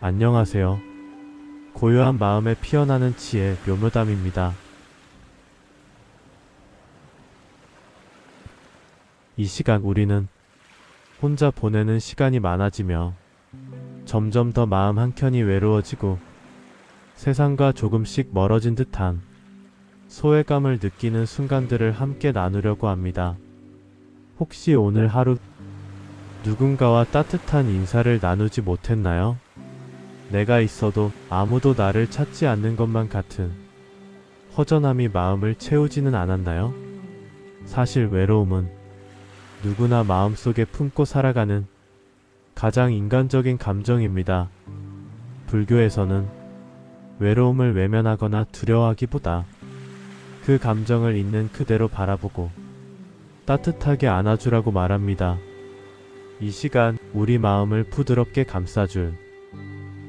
안녕하세요. 고요한 마음에 피어나는 지혜 묘묘담입니다. 이 시간 우리는 혼자 보내는 시간이 많아지며 점점 더 마음 한켠이 외로워지고 세상과 조금씩 멀어진 듯한 소외감을 느끼는 순간들을 함께 나누려고 합니다. 혹시 오늘 하루 누군가와 따뜻한 인사를 나누지 못했나요? 내가 있어도 아무도 나를 찾지 않는 것만 같은 허전함이 마음을 채우지는 않았나요? 사실 외로움은 누구나 마음속에 품고 살아가는 가장 인간적인 감정입니다. 불교에서는 외로움을 외면하거나 두려워하기보다 그 감정을 있는 그대로 바라보고 따뜻하게 안아주라고 말합니다. 이 시간 우리 마음을 부드럽게 감싸줄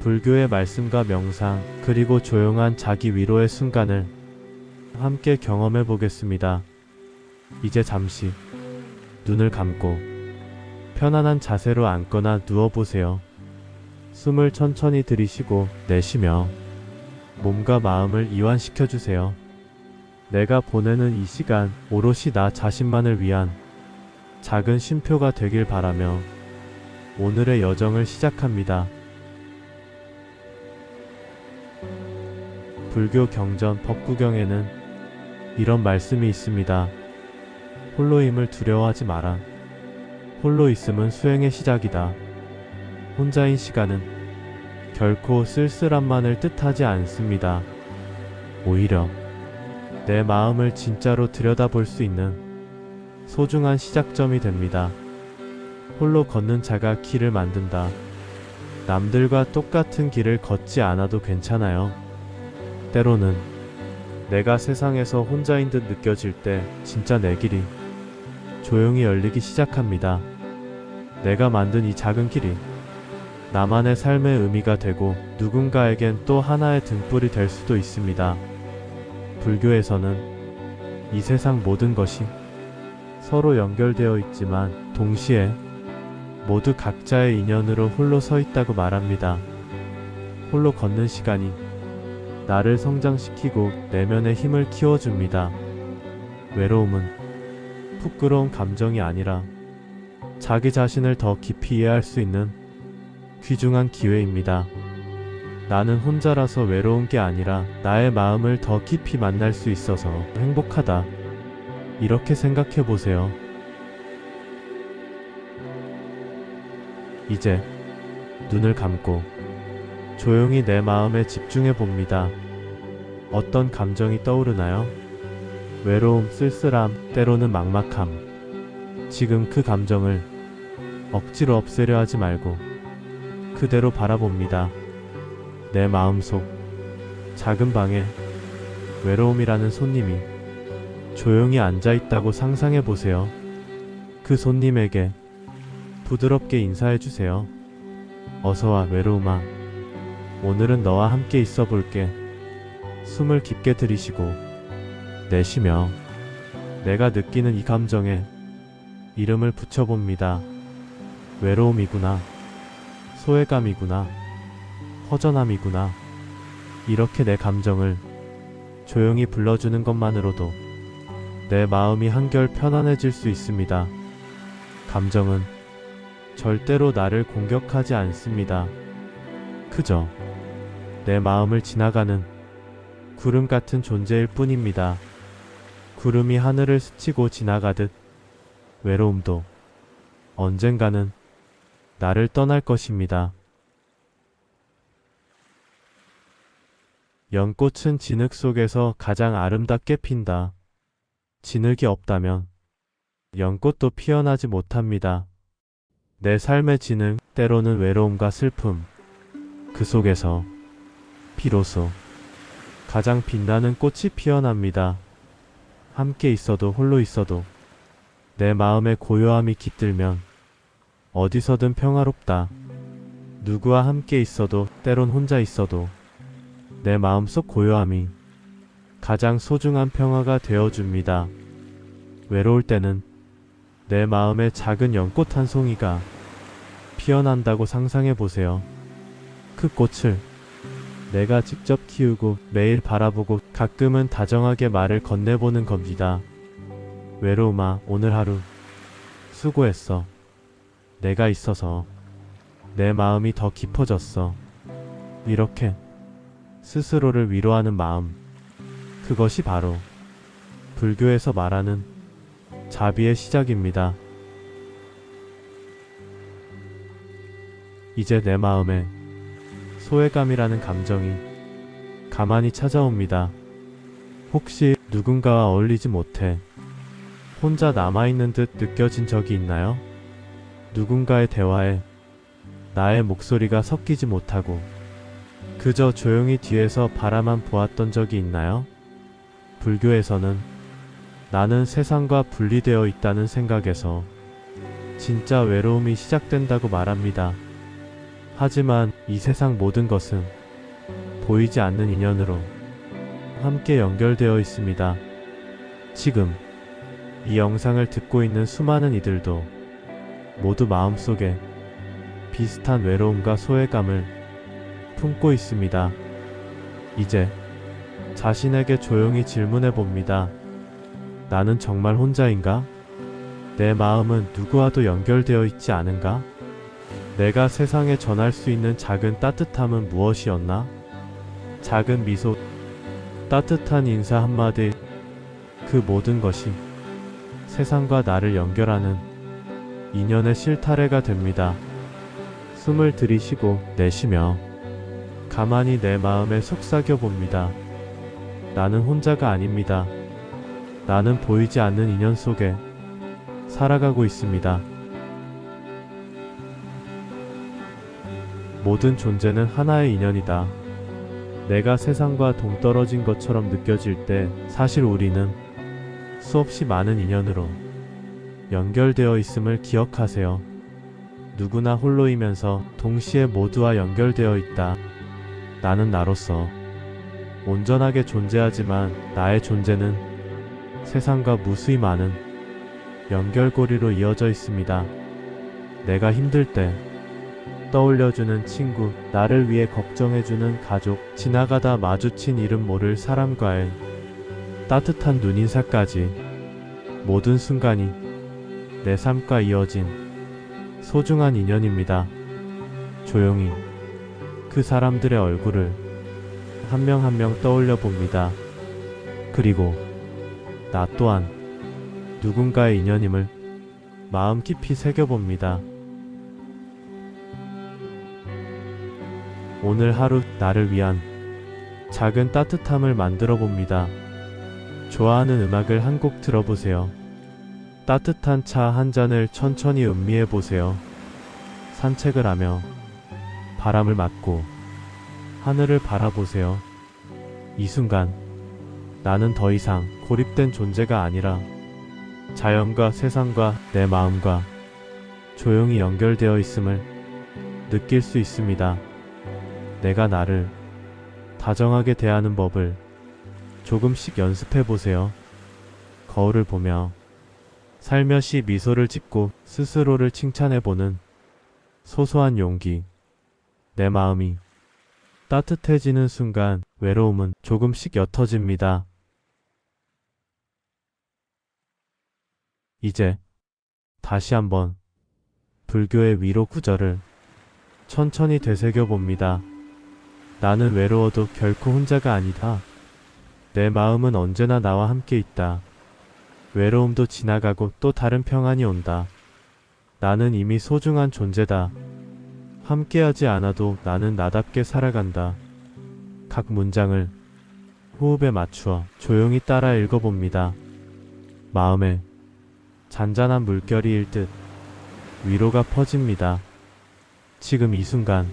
불교의 말씀과 명상, 그리고 조용한 자기 위로의 순간을 함께 경험해 보겠습니다. 이제 잠시 눈을 감고 편안한 자세로 앉거나 누워보세요. 숨을 천천히 들이쉬고 내쉬며 몸과 마음을 이완시켜 주세요. 내가 보내는 이 시간 오롯이 나 자신만을 위한 작은 쉼표가 되길 바라며 오늘의 여정을 시작합니다. 불교 경전 법구경에는 이런 말씀이 있습니다. 홀로임을 두려워하지 마라. 홀로 있음은 수행의 시작이다. 혼자인 시간은 결코 쓸쓸함만을 뜻하지 않습니다. 오히려 내 마음을 진짜로 들여다볼 수 있는 소중한 시작점이 됩니다. 홀로 걷는 자가 길을 만든다. 남들과 똑같은 길을 걷지 않아도 괜찮아요. 때로는 내가 세상에서 혼자인 듯 느껴질 때 진짜 내 길이 조용히 열리기 시작합니다. 내가 만든 이 작은 길이 나만의 삶의 의미가 되고 누군가에겐 또 하나의 등불이 될 수도 있습니다. 불교에서는 이 세상 모든 것이 서로 연결되어 있지만 동시에 모두 각자의 인연으로 홀로 서 있다고 말합니다. 홀로 걷는 시간이 나를 성장시키고 내면의 힘을 키워줍니다. 외로움은 부끄러운 감정이 아니라 자기 자신을 더 깊이 이해할 수 있는 귀중한 기회입니다. 나는 혼자라서 외로운 게 아니라 나의 마음을 더 깊이 만날 수 있어서 행복하다. 이렇게 생각해 보세요. 이제 눈을 감고 조용히 내 마음에 집중해 봅니다. 어떤 감정이 떠오르나요? 외로움, 쓸쓸함, 때로는 막막함. 지금 그 감정을 억지로 없애려 하지 말고 그대로 바라봅니다. 내 마음속 작은 방에 외로움이라는 손님이 조용히 앉아 있다고 상상해 보세요. 그 손님에게 부드럽게 인사해 주세요. 어서와 외로움아. 오늘은 너와 함께 있어 볼게. 숨을 깊게 들이쉬고 내쉬며 내가 느끼는 이 감정에 이름을 붙여봅니다. 외로움이구나. 소외감이구나. 허전함이구나. 이렇게 내 감정을 조용히 불러주는 것만으로도 내 마음이 한결 편안해질 수 있습니다. 감정은 절대로 나를 공격하지 않습니다. 그저 내 마음을 지나가는 구름 같은 존재일 뿐입니다. 구름이 하늘을 스치고 지나가듯 외로움도 언젠가는 나를 떠날 것입니다. 연꽃은 진흙 속에서 가장 아름답게 핀다. 진흙이 없다면 연꽃도 피어나지 못합니다. 내 삶의 진흙, 때로는 외로움과 슬픔, 그 속에서 비로소 가장 빛나는 꽃이 피어납니다. 함께 있어도 홀로 있어도 내 마음의 고요함이 깃들면 어디서든 평화롭다. 누구와 함께 있어도 때론 혼자 있어도 내 마음속 고요함이 가장 소중한 평화가 되어줍니다. 외로울 때는 내 마음에 작은 연꽃 한 송이가 피어난다고 상상해 보세요. 그 꽃을 내가 직접 키우고 매일 바라보고 가끔은 다정하게 말을 건네보는 겁니다. 외로움아, 오늘 하루 수고했어. 내가 있어서 내 마음이 더 깊어졌어. 이렇게 스스로를 위로하는 마음, 그것이 바로 불교에서 말하는 자비의 시작입니다. 이제 내 마음에 소외감이라는 감정이 가만히 찾아옵니다. 혹시 누군가와 어울리지 못해 혼자 남아있는 듯 느껴진 적이 있나요? 누군가의 대화에 나의 목소리가 섞이지 못하고 그저 조용히 뒤에서 바라만 보았던 적이 있나요? 불교에서는 나는 세상과 분리되어 있다는 생각에서 진짜 외로움이 시작된다고 말합니다. 하지만 이 세상 모든 것은 보이지 않는 인연으로 함께 연결되어 있습니다. 지금 이 영상을 듣고 있는 수많은 이들도 모두 마음속에 비슷한 외로움과 소외감을 품고 있습니다. 이제 자신에게 조용히 질문해 봅니다. 나는 정말 혼자인가? 내 마음은 누구와도 연결되어 있지 않은가? 내가 세상에 전할 수 있는 작은 따뜻함은 무엇이었나? 작은 미소, 따뜻한 인사 한마디, 그 모든 것이 세상과 나를 연결하는 인연의 실타래가 됩니다. 숨을 들이쉬고 내쉬며 가만히 내 마음에 속삭여 봅니다. 나는 혼자가 아닙니다. 나는 보이지 않는 인연 속에 살아가고 있습니다. 모든 존재는 하나의 인연이다. 내가 세상과 동떨어진 것처럼 느껴질 때 사실 우리는 수없이 많은 인연으로 연결되어 있음을 기억하세요. 누구나 홀로이면서 동시에 모두와 연결되어 있다. 나는 나로서 온전하게 존재하지만 나의 존재는 세상과 무수히 많은 연결고리로 이어져 있습니다. 내가 힘들 때 떠올려주는 친구, 나를 위해 걱정해주는 가족, 지나가다 마주친 이름 모를 사람과의 따뜻한 눈인사까지 모든 순간이 내 삶과 이어진 소중한 인연입니다. 조용히 그 사람들의 얼굴을 한 명 한 명 떠올려 봅니다. 그리고 나 또한 누군가의 인연임을 마음 깊이 새겨봅니다. 오늘 하루 나를 위한 작은 따뜻함을 만들어 봅니다. 좋아하는 음악을 한 곡 들어보세요. 따뜻한 차 한 잔을 천천히 음미해 보세요. 산책을 하며 바람을 맞고 하늘을 바라보세요. 이 순간 나는 더 이상 고립된 존재가 아니라 자연과 세상과 내 마음과 조용히 연결되어 있음을 느낄 수 있습니다. 내가 나를 다정하게 대하는 법을 조금씩 연습해 보세요. 거울을 보며 살며시 미소를 짓고 스스로를 칭찬해 보는 소소한 용기. 내 마음이 따뜻해지는 순간 외로움은 조금씩 옅어집니다. 이제 다시 한번 불교의 위로 구절을 천천히 되새겨 봅니다. 나는 외로워도 결코 혼자가 아니다. 내 마음은 언제나 나와 함께 있다. 외로움도 지나가고 또 다른 평안이 온다. 나는 이미 소중한 존재다. 함께하지 않아도 나는 나답게 살아간다. 각 문장을 호흡에 맞추어 조용히 따라 읽어봅니다. 마음에 잔잔한 물결이 일듯 위로가 퍼집니다. 지금 이 순간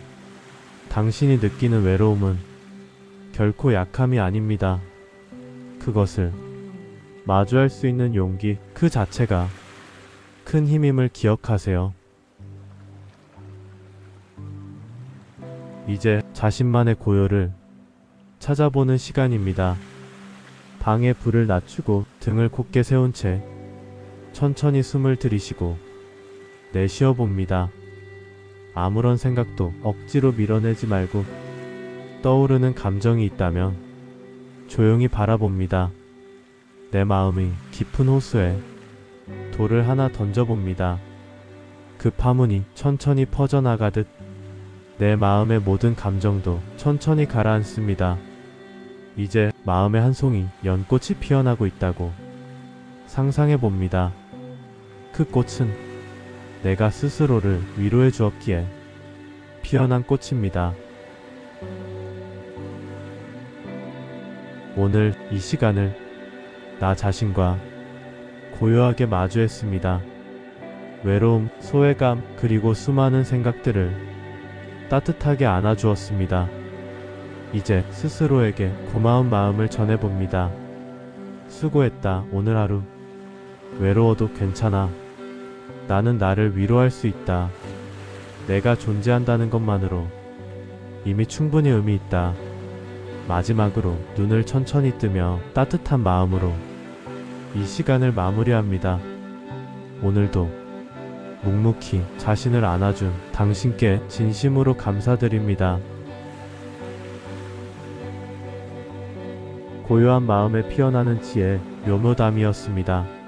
당신이 느끼는 외로움은 결코 약함이 아닙니다. 그것을 마주할 수 있는 용기 그 자체가 큰 힘임을 기억하세요. 이제 자신만의 고요를 찾아보는 시간입니다. 방의 불을 낮추고 등을 곧게 세운 채 천천히 숨을 들이쉬고 내쉬어 봅니다. 아무런 생각도 억지로 밀어내지 말고 떠오르는 감정이 있다면 조용히 바라봅니다. 내 마음이 깊은 호수에 돌을 하나 던져봅니다. 그 파문이 천천히 퍼져나가듯 내 마음의 모든 감정도 천천히 가라앉습니다. 이제 마음의 한 송이 연꽃이 피어나고 있다고 상상해 봅니다. 그 꽃은 내가 스스로를 위로해 주었기에 피어난 꽃입니다. 오늘 이 시간을 나 자신과 고요하게 마주했습니다. 외로움, 소외감, 그리고 수많은 생각들을 따뜻하게 안아주었습니다. 이제 스스로에게 고마운 마음을 전해봅니다. 수고했다. 오늘 하루 외로워도 괜찮아. 나는 나를 위로할 수 있다. 내가 존재한다는 것만으로 이미 충분히 의미 있다. 마지막으로 눈을 천천히 뜨며 따뜻한 마음으로 이 시간을 마무리합니다. 오늘도 묵묵히 자신을 안아준 당신께 진심으로 감사드립니다. 고요한 마음에 피어나는 지혜 묘묘담이었습니다.